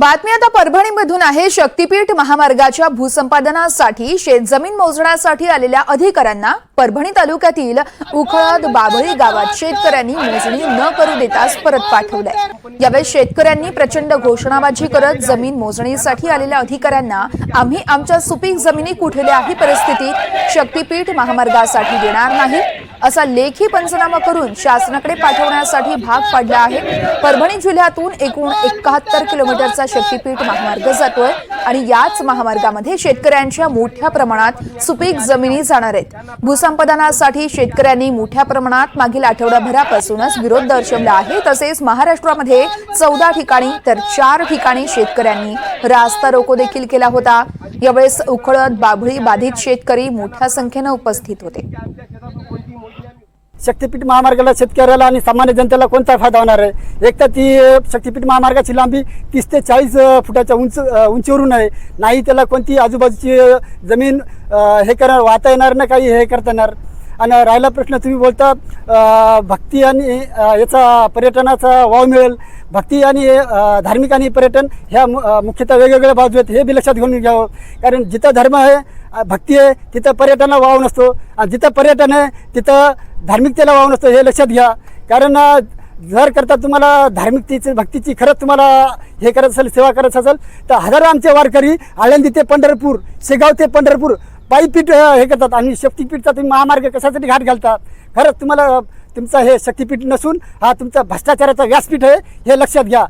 बातमी आता परभणीमधून आहे। शक्तीपीठ महामार्गाच्या भूसंपादनासाठी शेतजमीन मोजण्यासाठी आलेल्या अधिकाऱ्यांना परभणी तालुक्यातील उखळद बाभळी गावात शेतकऱ्यांनी मोजणी न करू देताच परत पाठवलंय। यावेळी शेतकऱ्यांनी प्रचंड घोषणाबाजी करत जमीन मोजणीसाठी आलेल्या अधिकाऱ्यांना आम्ही आमच्या सुपीक जमिनी कुठल्या ही परिस्थितीत शक्तीपीठ महामार्गासाठी देणार नाही असा लेखी पंचनामा करून शासनाकडे पाठवण्यासाठी भाग पाडला आहे। परभणी जिल्ह्यातून एकूण 71 किलोमीटरचा शक्तीपीठ महामार्ग जातोय आणि याच महामार्गामध्ये शेतकऱ्यांच्या मोठ्या प्रमाणात सुपीक जमिनी जाणार आहेत। भूसंपादनासाठी शेतकऱ्यांनी मोठ्या प्रमाणात मागील आठवडाभरापासूनच विरोध दर्शवला आहे। तसेच महाराष्ट्रामध्ये 14 ठिकाणी तर 4 ठिकाणी शेतकऱ्यांनी रास्ता रोको देखील केला होता। यावेळेस उखळद बाभळी बाधित शेतकरी मोठ्या संख्येने उपस्थित होते। शक्तीपीठ महामार्गाला शेतकऱ्याला आणि सामान्य जनतेला कोणता फायदा होणार आहे? एक तर ती शक्तीपीठ महामार्गाची लांबी 30 ते 40 फुटाच्या उंचीवरून आहे। नाही त्याला कोणती आजूबाजूची जमीन हे करणार वाहता येणार नाही, काही हे करता येणार। आणि राहिला प्रश्न तुम्ही बोलता भक्ती आणि याचा पर्यटनाचा वाव मिळेल। भक्ती आणि धार्मिक आणि पर्यटन ह्या मुख्यतः वेगवेगळ्या बाजू आहेत, हे बी लक्षात घेऊन घ्यावं। कारण जिथं धर्म आहे भक्ती आहे तिथं पर्यटनाला वाव नसतो आणि जिथं पर्यटन आहे तिथं धार्मिकतेला वाव नसतो, हे लक्षात घ्या। कारण जर करता तुम्हाला धार्मिकतेची भक्तीची खरंच तुम्हाला हे करत असेल, सेवा करत असेल तर हजारो आमचे वारकरी आळंदी ते पंढरपूर, शेगाव ते पंढरपूर पायीपीठ हे करतात आणि शक्तीपीठचा तुम्ही महामार्ग कशासाठी घाट घालतात? खरंच तुम्हाला तुमचा हे शक्तीपीठ नसून हा तुमचा भ्रष्टाचाराचा व्यासपीठ आहे, हे लक्षात घ्या।